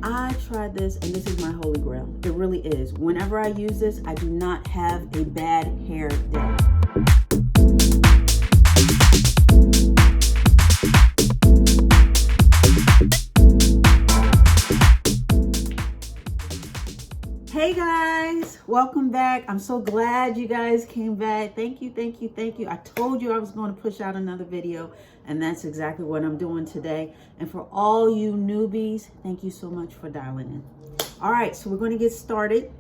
I tried this and this is my holy grail. It really is. Whenever I use this, I do not have a bad hair day. Hey guys, welcome back. I'm so glad you guys came back. Thank you. I told you I was going to push out another video, and that's exactly what I'm doing today. And for all you newbies, thank you so much for dialing in. All right, so we're going to get started.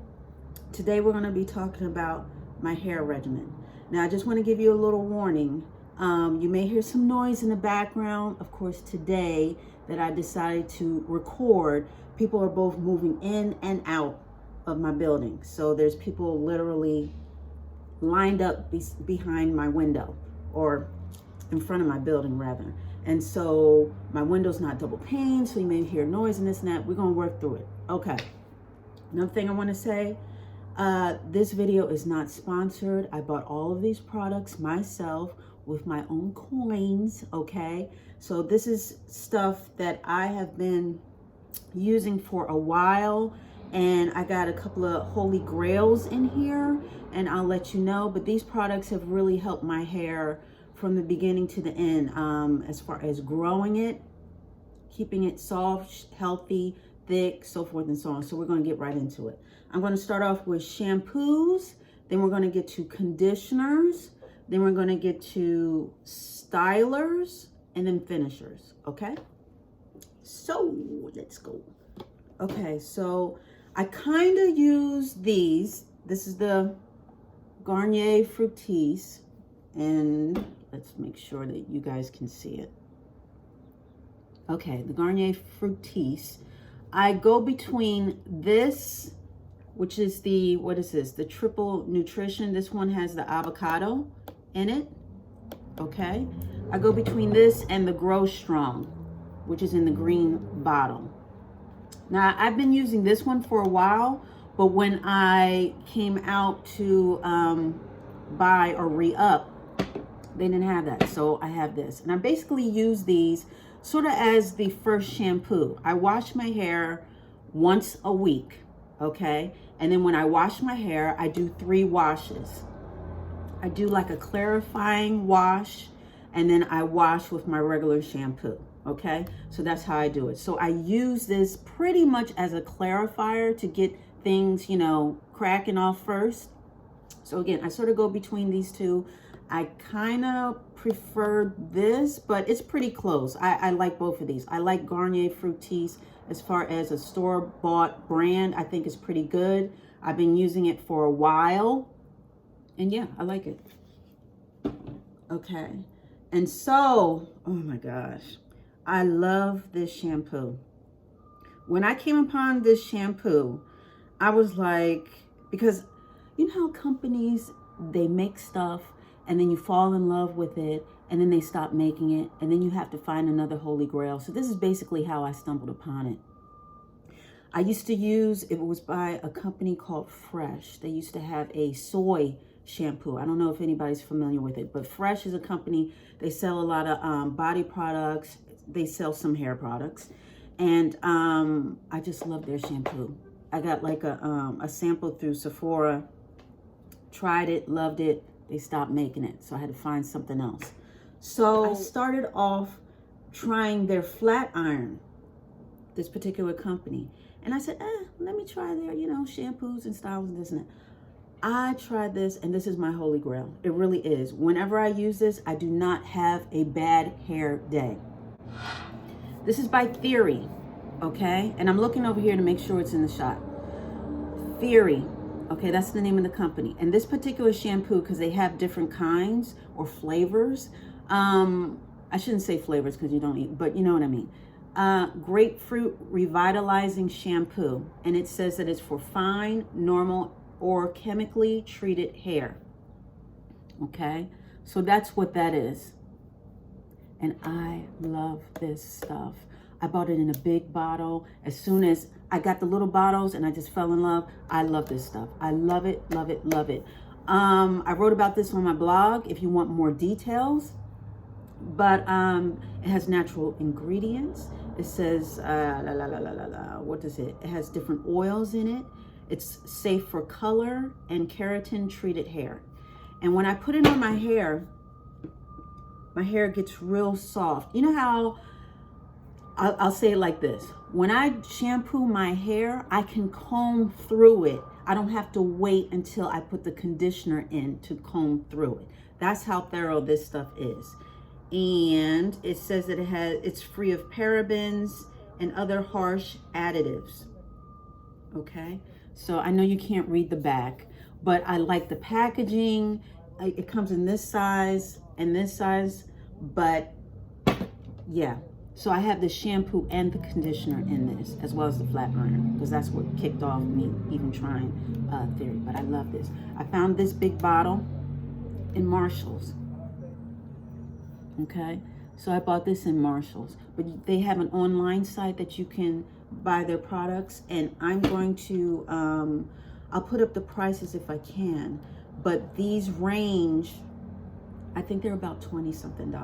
Today we're going to be talking about my hair regimen. Now I just want to give you a little warning. You may hear some noise in the background. Of course, today that I decided to record, people are both moving in and out of my building. So there's people literally lined up behind my window, or in front of my building rather. And so my window's not double pane, so you may hear noise and this and that. We're gonna work through it. Okay. Another thing I wanna say, this video is not sponsored. I bought all of these products myself with my own coins, okay? So this is stuff that I have been using for a while, and I got a couple of holy grails in here, and I'll let you know. But these products have really helped my hair from the beginning to the end, as far as growing it, keeping it soft, healthy, thick, so forth and so on. So we're going to get right into it. I'm going to start off with shampoos, then we're going to get to conditioners, then we're going to get to stylers, and then finishers. Okay, so let's go. Okay, so I kind of use these. This is the Garnier Fructis, and let's make sure that you guys can see it. Okay, the Garnier Fructis. I go between this, which is the, what is this? The Triple Nutrition. This one has the avocado in it. Okay, I go between this and the Grow Strong, which is in the green bottle. Now, I've been using this one for a while, but when I came out to buy or re-up, they didn't have that, so I have this. And I basically use these sort of as the first shampoo. I wash my hair once a week, okay? And then when I wash my hair, I do 3 washes. I do like a clarifying wash, and then I wash with my regular shampoo. Okay, so that's how I do it. So I use this pretty much as a clarifier to get things, you know, cracking off first. So again, I sort of go between these two. I kind of prefer this, but it's pretty close. I like both of these. I like Garnier Fructis as far as a store-bought brand. I think it's pretty good. I've been using it for a while, and yeah, I like it. Okay, and so, oh my gosh, I love this shampoo. When I came upon this shampoo, I was like, because you know how companies, they make stuff and then you fall in love with it and then they stop making it and then you have to find another holy grail. So this is basically how I stumbled upon it. I used to use, it was by a company called Fresh. They used to have a soy shampoo. I don't know if anybody's familiar with it, but Fresh is a company. They sell a lot of body products. They sell some hair products, and I just love their shampoo. I got like a sample through Sephora, tried it, loved it. They stopped making it, so I had to find something else. So I started off trying their flat iron, this particular company, and I said, let me try their, you know, shampoos and styles and this and that. I tried this, and this is my holy grail. It really is. Whenever I use this, I do not have a bad hair day. This is by Theorie, okay? And I'm looking over here to make sure it's in the shot. Theorie, okay, that's the name of the company. And this particular shampoo, because they have different kinds or flavors. I shouldn't say flavors because you don't eat, but you know what I mean. Grapefruit Revitalizing Shampoo. And it says that it's for fine, normal, or chemically treated hair. Okay, so that's what that is. And I love this stuff. I bought it in a big bottle. As soon as I got the little bottles and I just fell in love, I love this stuff. I love it, love it, love it. I wrote about this on my blog if you want more details. But it has natural ingredients. It says, what is it? It has different oils in it. It's safe for color and keratin treated hair. And when I put it on my hair gets real soft. You know how, I'll say it like this. When I shampoo my hair, I can comb through it. I don't have to wait until I put the conditioner in to comb through it. That's how thorough this stuff is. And it says that it's free of parabens and other harsh additives. Okay, so I know you can't read the back, but I like the packaging. It comes in this size and this size, but yeah. So I have the shampoo and the conditioner in this, as well as the flat burner, because that's what kicked off me even trying Theorie. But I love this. I found this big bottle in Marshall's. Okay, so I bought this in Marshall's, but they have an online site that you can buy their products, and I'm going to I'll put up the prices if I can, but these range, I think they're about $20-something.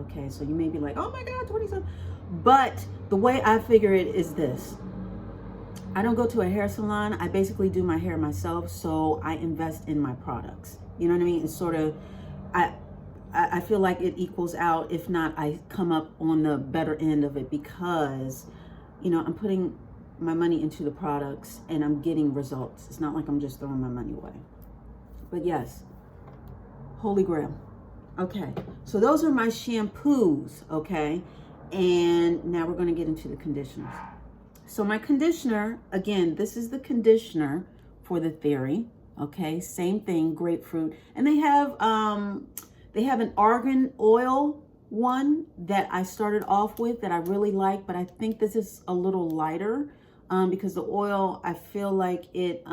Okay, so you may be like, oh my god, 20-something. But the way I figure it is this: I don't go to a hair salon. I basically do my hair myself, so I invest in my products. You know what I mean? It's sort of, I feel like it equals out. If not, I come up on the better end of it, because, you know, I'm putting my money into the products and I'm getting results. It's not like I'm just throwing my money away. But yes, holy grail. Okay, so those are my shampoos, okay? And now we're gonna get into the conditioners. So my conditioner, again, this is the conditioner for the Theorie, okay? Same thing, grapefruit. And they have an argan oil one that I started off with that I really like, but I think this is a little lighter because the oil, I feel like it,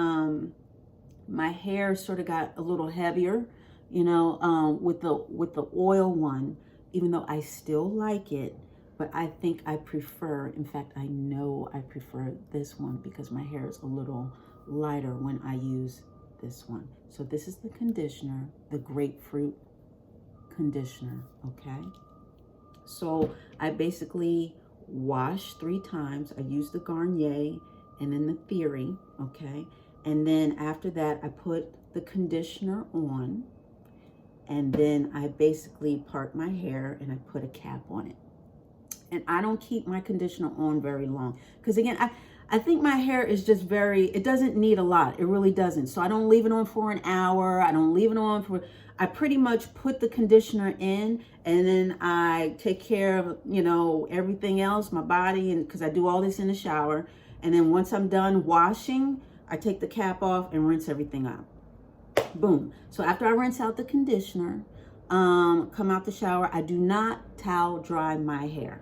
my hair sort of got a little heavier, you know, with the oil one, even though I still like it, but I think I prefer, in fact, I know I prefer this one because my hair is a little lighter when I use this one. So this is the conditioner, the grapefruit conditioner, okay? So I basically wash 3 times. I use the Garnier and then the Theorie, okay? And then after that, I put the conditioner on, and then I basically part my hair and I put a cap on it. And I don't keep my conditioner on very long, because again, I think my hair is just it doesn't need a lot. It really doesn't. So I don't leave it on for an hour. I don't leave it on for, I pretty much put the conditioner in, and then I take care of, you know, everything else, my body, and because I do all this in the shower. And then once I'm done washing, I take the cap off and rinse everything out. Boom. So after I rinse out the conditioner, come out the shower, I do not towel dry my hair.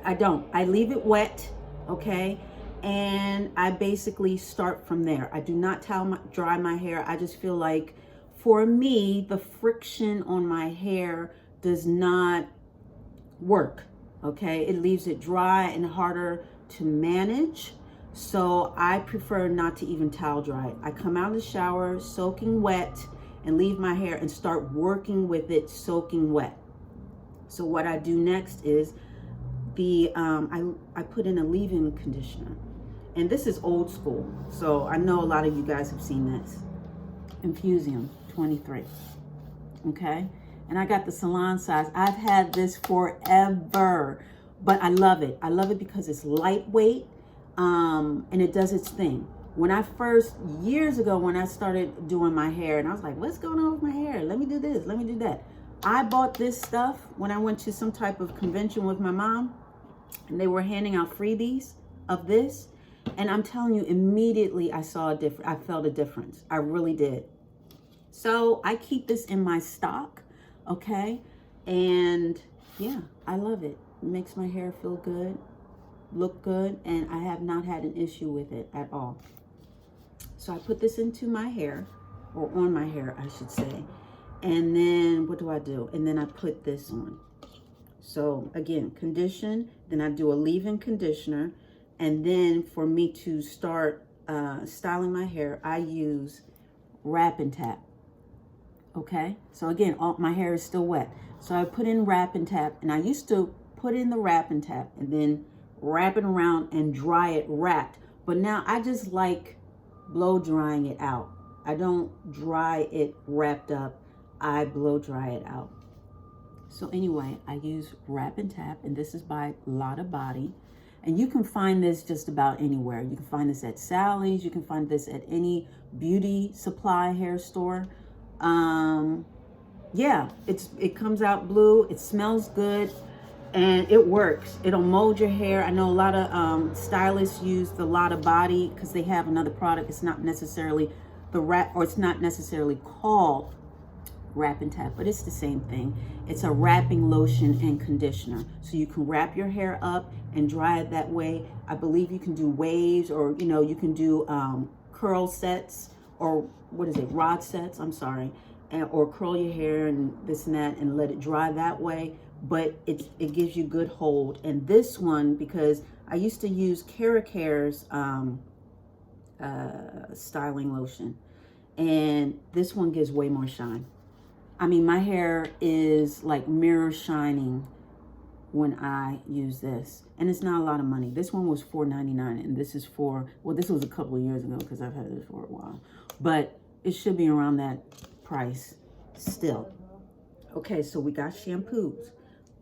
I don't. I leave it wet, okay? And I basically start from there. I do not towel dry my hair. I just feel like, for me, the friction on my hair does not work, okay? It leaves it dry and harder to manage. So I prefer not to even towel dry it. I come out of the shower soaking wet and leave my hair and start working with it soaking wet. So what I do next is I put in a leave-in conditioner. And this is old school, so I know a lot of you guys have seen this. Infusium 23, okay? And I got the salon size. I've had this forever, but I love it. I love it because it's lightweight, and it does its thing. When I first, years ago, when I started doing my hair, and I was like, what's going on with my hair? Let me do this, let me do that. I bought this stuff when I went to some type of convention with my mom, and they were handing out freebies of this. And I'm telling you, immediately I saw a difference. I felt a difference. I really did. So I keep this in my stock, okay? And yeah, I love it. It makes my hair feel good, look good, and I have not had an issue with it at all. So I put this into my hair, or on my hair, I should say. And then what do? And then I put this on. So again, condition, then I do a leave-in conditioner. And then for me to start styling my hair, I use Wrap N Tap. Okay, so again, my hair is still wet. So I put in Wrap N Tap, and I used to put in the Wrap N Tap and then wrap it around and dry it wrapped. But now I just like blow drying it out. I don't dry it wrapped up. I blow dry it out. So anyway, I use Wrap N Tap, and this is by Lottabody. And you can find this just about anywhere. You can find this at Sally's. You can find this at any beauty supply hair store. Yeah, it comes out blue. It smells good, and it works. It'll mold your hair. I know a lot of stylists use the Lottabody because they have another product. It's not necessarily the wrap, or it's not necessarily called Wrap N Tap, but it's the same thing. It's a wrapping lotion and conditioner. So you can wrap your hair up and dry it that way. I believe you can do waves, or you can do curl sets, or what is it, rod sets, I'm sorry, or curl your hair and this and that and let it dry that way. But it gives you good hold. And this one, because I used to use Care's styling lotion, and this one gives way more shine. I mean, my hair is like mirror shining when I use this, and it's not a lot of money. This one was $4.99, and this is this was a couple of years ago because I've had this for a while, but it should be around that price still. Okay, so we got shampoos,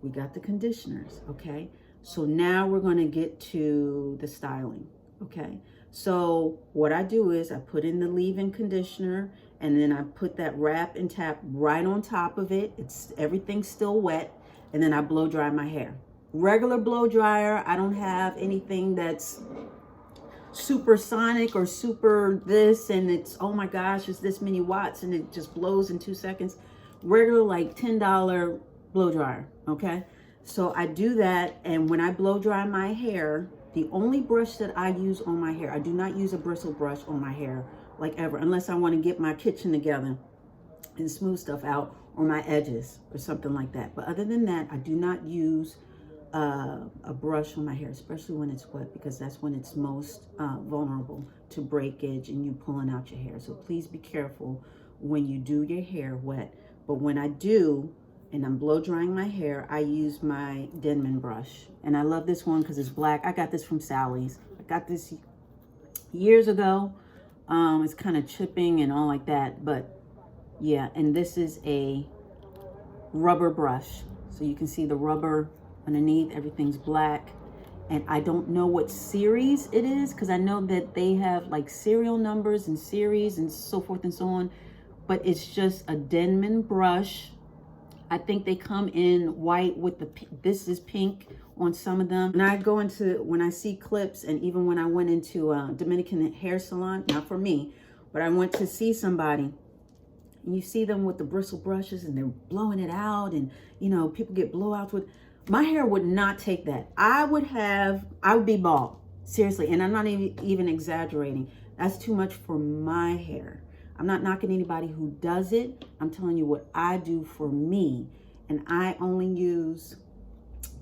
we got the conditioners. Okay, so now we're going to get to the styling. Okay, so what I do is I put in the leave-in conditioner, and then I put that Wrap N Tap right on top of it. Everything's still wet, and then I blow dry my hair. Regular blow dryer. I don't have anything that's supersonic or super this, and it's, oh my gosh, it's this many watts and it just blows in 2 seconds. Regular, like $10 blow dryer. Okay, so I do that, and when I blow dry my hair, the only brush that I use on my hair, I do not use a bristle brush on my hair, like ever, unless I want to get my kitchen together and smooth stuff out, or my edges or something like that. But other than that, I do not use a brush on my hair, especially when it's wet, because that's when it's most vulnerable to breakage and you pulling out your hair. So please be careful when you do your hair wet. But when I do, and I'm blow drying my hair, I use my Denman brush. And I love this one because it's black. I got this from Sally's. I got this years ago. It's kind of chipping and all like that, but yeah. And this is a rubber brush, so you can see the rubber underneath. Everything's black, and I don't know what series it is, because I know that they have like serial numbers and series and so forth and so on, but it's just a Denman brush. I think they come in white with this is pink on some of them. And I go into, when I see clips, and even when I went into a Dominican hair salon, not for me, but I went to see somebody, and you see them with the bristle brushes and they're blowing it out, and people get blowouts with, my hair would not take that. I would be bald, seriously, and I'm not even exaggerating. That's too much for my hair. I'm not knocking anybody who does it. I'm telling you what I do for me. And I only use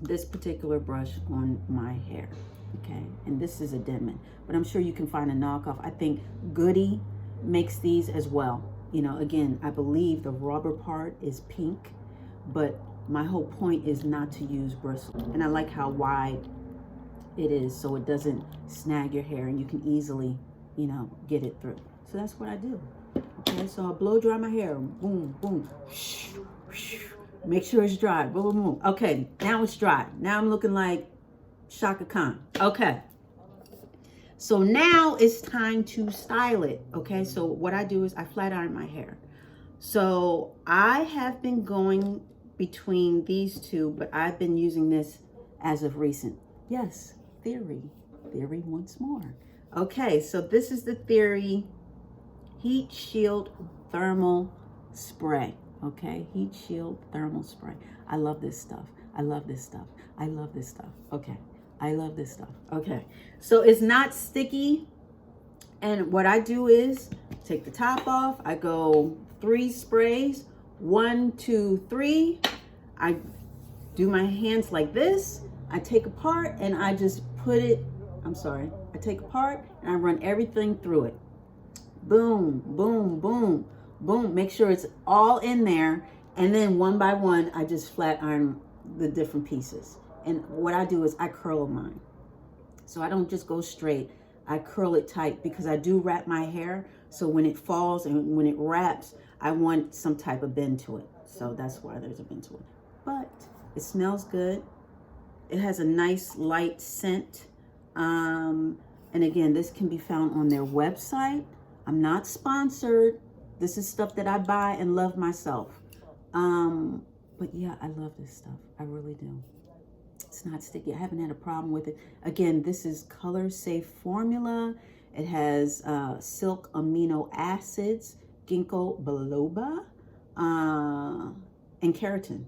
this particular brush on my hair. Okay, and this is a Denman, but I'm sure you can find a knockoff. I think Goody makes these as well. Again, I believe the rubber part is pink, but my whole point is not to use bristle. And I like how wide it is, so it doesn't snag your hair, and you can easily, get it through. So that's what I do. Okay, so I blow dry my hair. Boom, boom. Make sure it's dry. Boom, boom, boom. Okay, now it's dry. Now I'm looking like Shaka Khan. Okay. So now it's time to style it. Okay, so what I do is I flat iron my hair. So I have been going between these two, but I've been using this as of recent. Yes, Theorie. Theorie once more. Okay, so this is the Theorie Heat Shield Thermal Spray. Okay, Heat Shield Thermal Spray. I love this stuff. I love this stuff. I love this stuff. Okay, I love this stuff. Okay, so it's not sticky. And what I do is take the top off. I go 3 sprays. 1, 2, 3. I do my hands like this. I take apart and I just put it, I take apart and I run everything through it. Boom, boom, boom, boom. Make sure it's all in there. And then one by one, I just flat iron the different pieces. And what I do is I curl mine. So I don't just go straight. I curl it tight because I do wrap my hair. So when it falls and when it wraps, I want some type of bend to it. So that's why there's a bend to it. But it smells good. It has a nice light scent. And again, this can be found on their website. I'm not sponsored. This is stuff that I buy and love myself. But yeah, I love this stuff. I really do. It's not sticky. I haven't had a problem with it. Again, this is color safe formula. It has silk amino acids, ginkgo biloba, and keratin.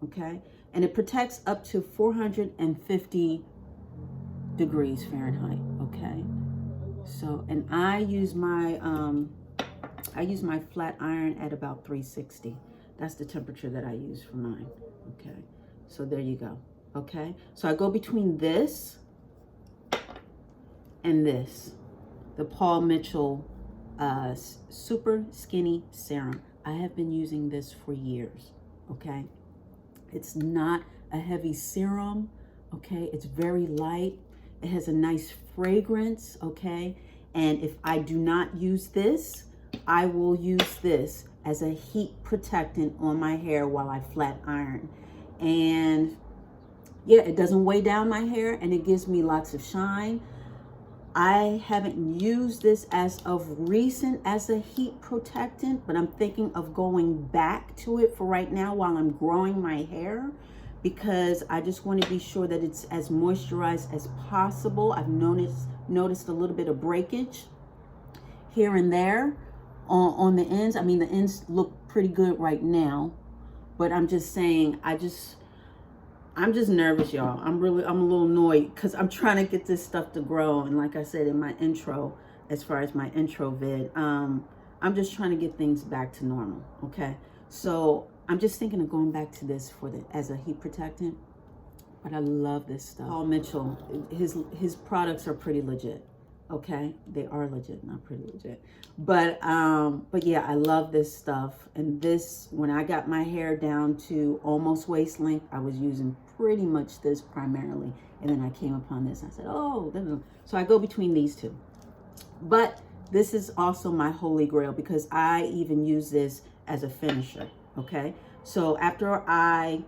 Okay, and it protects up to 450 degrees Fahrenheit. Okay, so and I use my flat iron at about 360. That's the temperature that I use for mine. Okay, so there you go. Okay, so I go between this and this, the Paul Mitchell Super Skinny Serum. I have been using this for years. Okay, it's not a heavy serum. Okay, it's very light. It has a nice fragrance. Okay, and if I do not use this, I will use this as a heat protectant on my hair while I flat iron. And yeah, it doesn't weigh down my hair and it gives me lots of shine. I haven't used this as of recent as a heat protectant, but I'm thinking of going back to it for right now while I'm growing my hair, because I just want to be sure that it's as moisturized as possible. I've noticed a little bit of breakage here and there on the ends. I mean, the ends look pretty good right now, but I'm just saying, I'm just nervous, y'all. I'm a little annoyed because I'm trying to get this stuff to grow. And like I said in my intro, as far as my intro vid, I'm just trying to get things back to normal. Okay, so I'm just thinking of going back to this as a heat protectant. But I love this stuff. Paul Mitchell, his products are pretty legit. Okay, they are legit, not pretty legit. But yeah, I love this stuff. And this, when I got my hair down to almost waist length, I was using pretty much this primarily. And then I came upon this. I said, oh, so I go between these two. But this is also my holy grail because I even use this as a finisher. Okay, so after I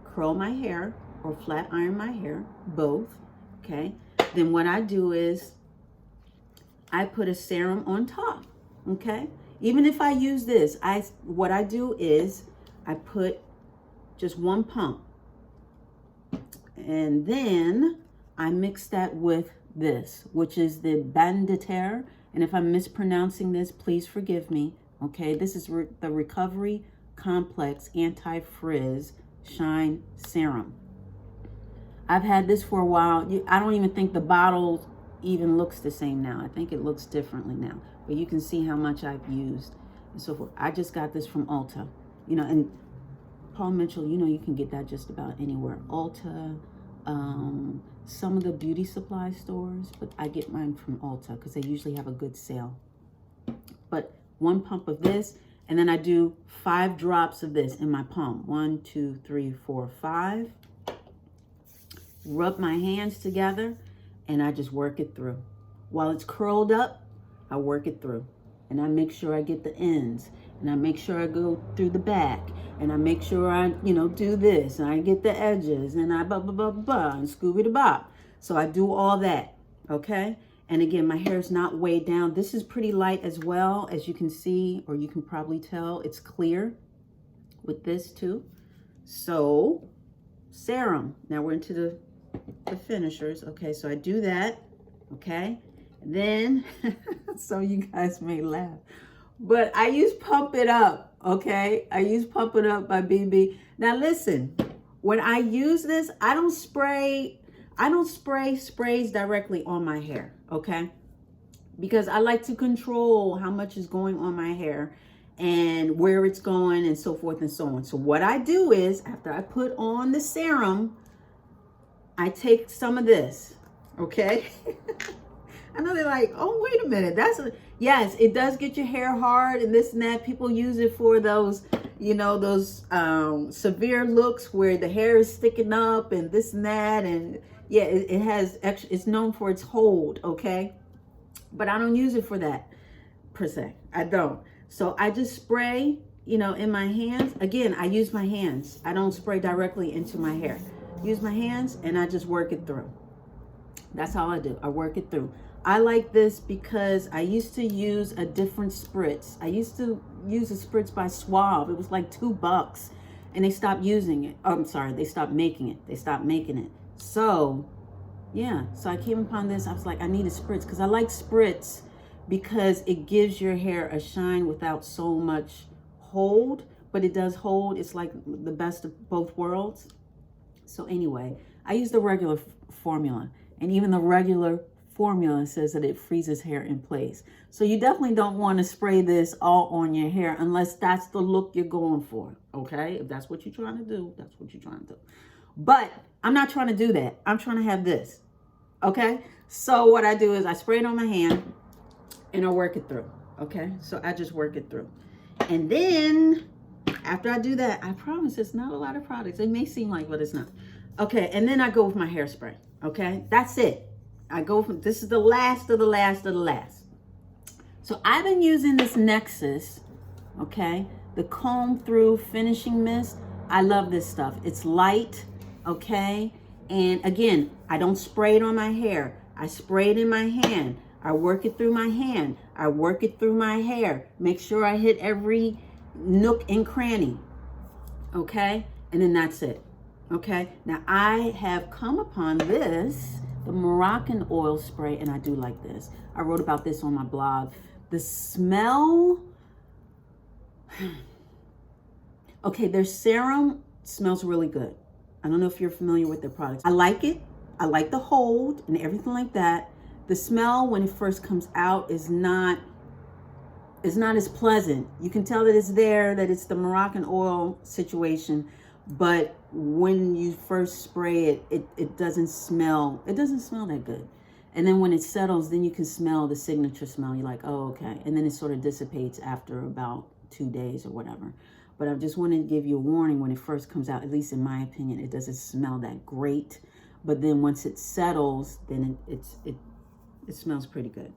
curl my hair or flat iron my hair, both, okay, then what I do is I put a serum on top. Okay, even if I use this, what I do is I put just one pump, and then I mix that with this, which is the Bain de Terre. And if I'm mispronouncing this, please forgive me. Okay, this is the Recovery Complex Anti-Frizz Shine Serum. I've had this for a while. I don't even think the bottle even looks the same now. I think it looks differently now, but you can see how much I've used and so forth. I just got this from Ulta, you know, and Paul Mitchell, you know, you can get that just about anywhere. Ulta, some of the beauty supply stores, but I get mine from Ulta because they usually have a good sale. But one pump of this, and then I do 5 drops of this in my palm. 1, 2, 3, 4, 5. Rub my hands together, and I just work it through. While it's curled up, I work it through. And I make sure I get the ends. And I make sure I go through the back. And I make sure I, do this. And I get the edges. And I and Scooby-Doo-Bop. So I do all that, okay? And again, my hair is not weighed down. This is pretty light as well. As you can see, or you can probably tell, it's clear with this too. So, serum. Now we're into the finishers. Okay, so I do that. Okay, and then so you guys may laugh, but I use Pump It Up. Okay, I use Pump It Up by BB. Now listen, when I use this, I don't spray sprays directly on my hair. Okay, because I like to control how much is going on my hair and where it's going and so forth and so on. So what I do is, after I put on the serum, I take some of this, okay? I know they're like, oh, wait a minute. Yes, it does get your hair hard and this and that. People use it for those, you know, those severe looks where the hair is sticking up and this and that. And yeah, it has extra, it's known for its hold, okay? But I don't use it for that per se. I don't. So I just spray, you know, in my hands. Again, I use my hands. I don't spray directly into my hair. Use my hands and I just work it through. That's all I do. I work it through. I like this because I used to use a different spritz. I used to use a spritz by Suave. It was like $2 and they stopped using it. Oh, I'm sorry. They stopped making it. They stopped making it. So yeah, so I came upon this. I was like, I need a spritz because I like spritz because it gives your hair a shine without so much hold, but it does hold. It's like the best of both worlds. So anyway, I use the regular formula, and even the regular formula says that it freezes hair in place. So you definitely don't want to spray this all on your hair unless that's the look you're going for, okay? If that's what you're trying to do, that's what you're trying to do. But I'm not trying to do that. I'm trying to have this, okay? So what I do is I spray it on my hand and I work it through, okay? So I just work it through. And then after I do that, I promise it's not a lot of products. It may seem like, but it's not. Okay, and then I go with my hairspray, okay? That's it. I go from, this is the last of the last of the last. So I've been using this Nexus, okay? The Comb Through Finishing Mist. I love this stuff. It's light, okay? And again, I don't spray it on my hair. I spray it in my hand. I work it through my hand. I work it through my hair. Make sure I hit every nook and cranny, okay? And then that's it, okay? Now I have come upon this, the Moroccan oil spray, and I do like this. I wrote about this on my blog. The smell, okay, their serum smells really good. I don't know if you're familiar with their products. I like it. I like the hold and everything like that. The smell when it first comes out is not as pleasant. You can tell that it's there, that it's the Moroccan oil situation, but when you first spray it, it doesn't smell that good. And then when it settles, then you can smell the signature smell. You're like, oh, okay. And then it sort of dissipates after about 2 days or whatever. But I just wanted to give you a warning when it first comes out, at least in my opinion, it doesn't smell that great. But then once it settles, then it smells pretty good.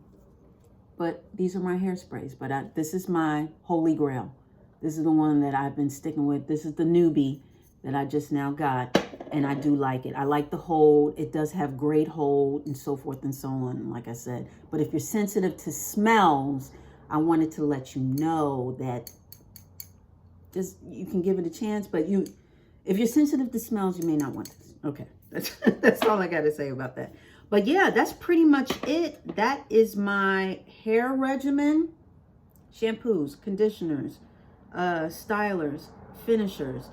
But these are my hairsprays. But this is my holy grail. This is the one that I've been sticking with. This is the newbie that I just now got. And I do like it. I like the hold. It does have great hold and so forth and so on, like I said. But if you're sensitive to smells, I wanted to let you know that just you can give it a chance. But if you're sensitive to smells, you may not want this. Okay, that's all I got to say about that. But yeah, that's pretty much it. That is my hair regimen. Shampoos, conditioners, stylers, finishers.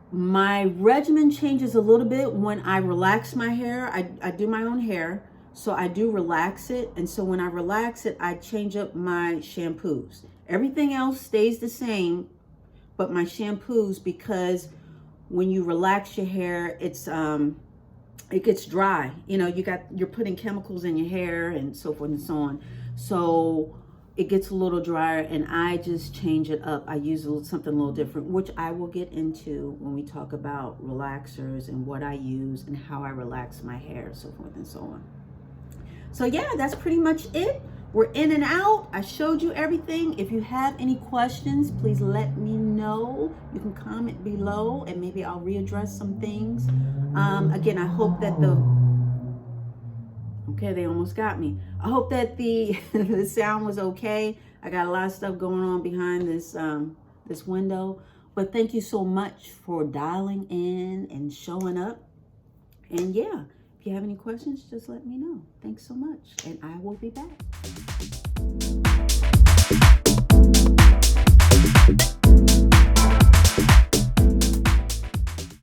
My regimen changes a little bit when I relax my hair. I do my own hair, so I do relax it. And so when I relax it, I change up my shampoos. Everything else stays the same, but my shampoos, because when you relax your hair, it gets dry. You know, you're putting chemicals in your hair and so forth and so on. So it gets a little drier, and I just change it up. I use something a little different, which I will get into when we talk about relaxers and what I use and how I relax my hair, so forth and so on. So yeah, that's pretty much it. We're in and out. I showed you everything. If you have any questions, please let me know. You can comment below and maybe I'll readdress some things. Again, I hope that okay, they almost got me. I hope that the sound was okay. I got a lot of stuff going on behind this window. But thank you so much for dialing in and showing up. And yeah, if you have any questions, just let me know. Thanks so much. And I will be back.